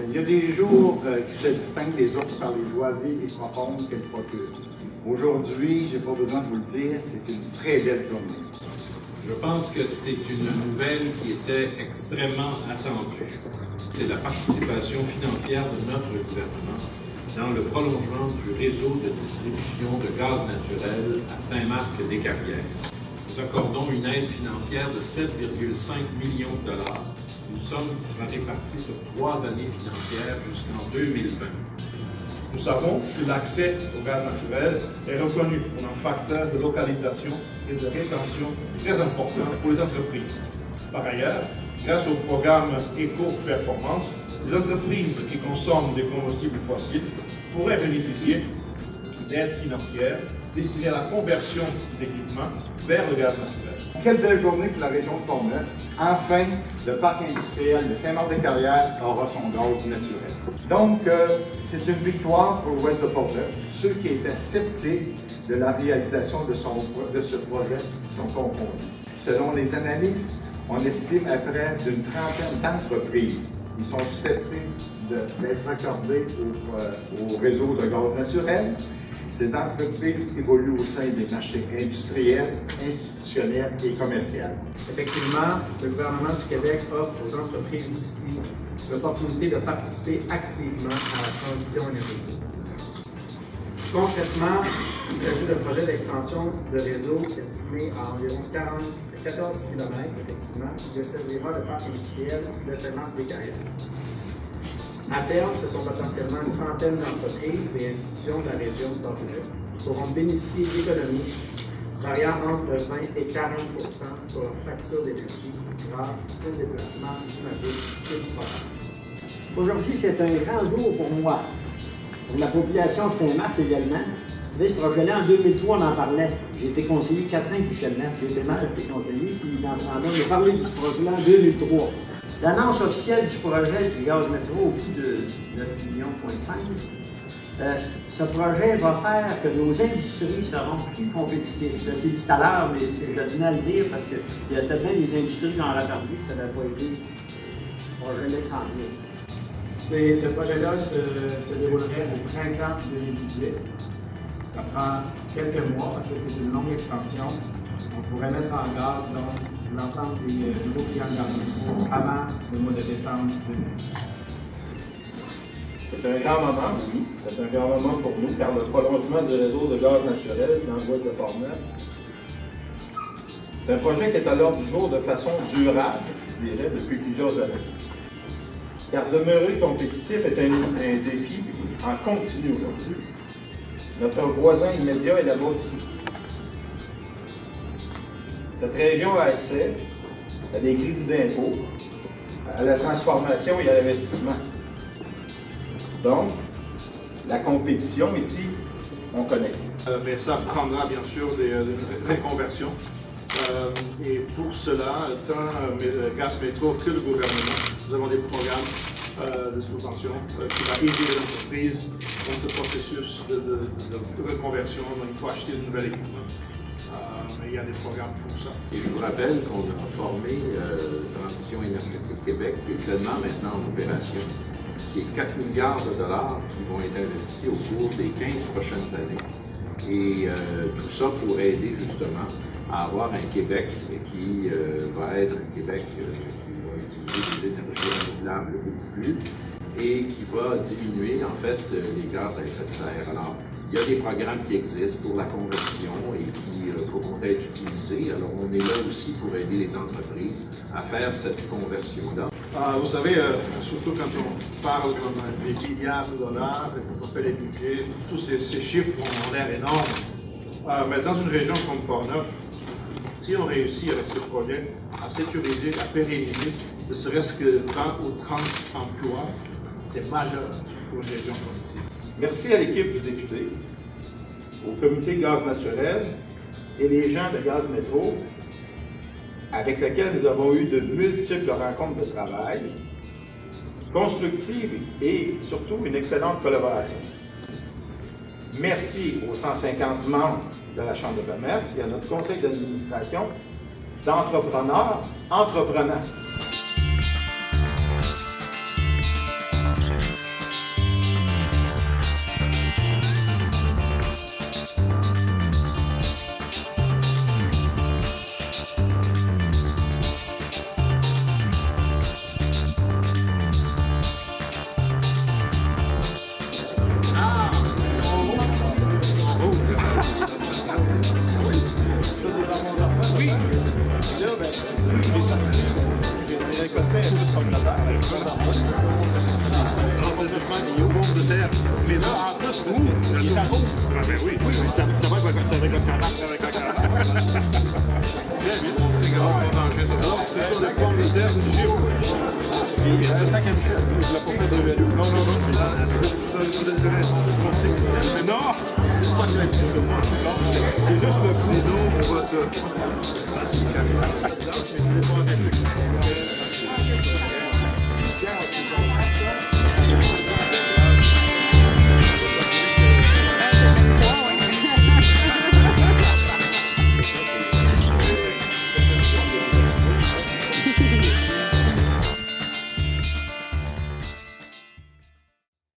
Il y a des jours qui se distinguent des autres par les joies vives et profondes qu'elles procurent. Aujourd'hui, je n'ai pas besoin de vous le dire, c'est une très belle journée. Je pense que c'est une nouvelle qui était extrêmement attendue. C'est la participation financière de notre gouvernement dans le prolongement du réseau de distribution de gaz naturel à Saint-Marc-des-Carrières. Nous accordons une aide financière de 7,5 millions de dollars, une somme qui sera répartie sur 3 années financières jusqu'en 2020. Nous savons que l'accès au gaz naturel est reconnu comme un facteur de localisation et de rétention très important pour les entreprises. Par ailleurs, grâce au programme Éco-Performance, les entreprises qui consomment des combustibles fossiles pourraient bénéficier d'aides financières destinées à la conversion d'équipements vers le gaz naturel. Quelle belle journée pour la région de Portneuf. Enfin, le parc industriel de Saint-Marc-des-Carrières aura son gaz naturel. Donc, c'est une victoire pour l'ouest de Portneuf. Ceux qui étaient sceptiques de la réalisation de ce projet sont confondus. Selon les analystes, on estime à près d'une trentaine d'entreprises qui sont susceptibles d'être accordées au réseau de gaz naturel. Ces entreprises évoluent au sein des marchés industriels, institutionnels et commerciaux. Effectivement, le gouvernement du Québec offre aux entreprises d'ici l'opportunité de participer activement à la transition énergétique. Concrètement, il s'agit d'un projet d'extension de réseau estimé à environ 14 km, effectivement, qui desservira le parc industriel de Saint-Marc-des-Carrières. À terme, ce sont potentiellement une trentaine d'entreprises et institutions de la région de Portneuf qui pourront bénéficier d'économies variant entre 20 et 40 % sur leur facture d'énergie grâce au déplacement du mazout et du propane. Aujourd'hui, c'est un grand jour pour moi, pour la population de Saint-Marc également. Vous savez, ce projet-là, en 2003, on en parlait. J'ai été conseiller 4 ans avec Michel Maire. J'étais maire, j'étais conseiller, puis dans ce temps-là, on a parlé de ce projet-là en 2003. L'annonce officielle du projet du gaz métro au coût de 9,5 millions, ce projet va faire que nos industries seront plus compétitives. Ça s'est dit tout à l'heure, mais je tenais à le dire parce qu'il y a tellement des industries qui ont perdu, ça n'avait pas été ce projet-là qui s'en vient. Ce projet-là se déroulerait au printemps 2018. Ça prend quelques mois parce que c'est une longue extension. On pourrait mettre en gaz donc l'ensemble des nouveaux clients de gaz métro avant le mois de décembre 2018. C'est un grand moment, oui. C'est un grand moment pour nous, car le prolongement du réseau de gaz naturel dans l'ouest de Portneuf, c'est un projet qui est à l'ordre du jour de façon durable, je dirais, depuis plusieurs années. Car demeurer compétitif est un défi en continu aujourd'hui. Notre voisin immédiat est là-bas ici. Cette région a accès à des crédits d'impôt, à la transformation et à l'investissement. Donc, la compétition ici, on connaît. Mais ça prendra bien sûr des reconversions. Et pour cela, tant Gaz Métro que le gouvernement, nous avons des programmes de subvention qui vont aider les entreprises dans ce processus de reconversion. Donc, il faut acheter de nouvel équipement. Mais il y a des programmes pour ça. Et je vous rappelle qu'on a formé Transition énergétique Québec, qui est pleinement maintenant en opération. C'est 4 milliards de dollars qui vont être investis au cours des 15 prochaines années. Et tout ça pour aider justement à avoir un Québec qui va être un Québec qui va utiliser des énergies renouvelables beaucoup plus et qui va diminuer en fait les gaz à effet de serre. Alors, il y a des programmes qui existent pour la conversion et qui pourront être utilisés. Alors, on est là aussi pour aider les entreprises à faire cette conversion-là. Vous savez, surtout quand on parle comme des milliards de dollars, quand on fait les budgets, tous ces chiffres ont l'air énormes. Mais dans une région comme Portneuf, si on réussit avec ce projet à sécuriser, à pérenniser, ne serait-ce que 20 ou 30 emplois, c'est majeur pour une région comme ici. Merci à l'équipe du député, au comité gaz naturel et les gens de Gaz Métro, avec lesquels nous avons eu de multiples rencontres de travail, constructives et surtout une excellente collaboration. Merci aux 150 membres de la Chambre de commerce et à notre conseil d'administration d'entrepreneurs entreprenants. Et là, en plus, vous, il est à rouge. Ah, ben oui, ça va avec la cravate. Avec la cravate. Très bien. Alors, c'est sur la pomme de terre du Giro. C'est ça qu'elle Michel. Je ne l'ai pas fait de vélo. Non. Non, c'est pas qu'il a plus que moi. C'est juste le coup. Sinon, on va te...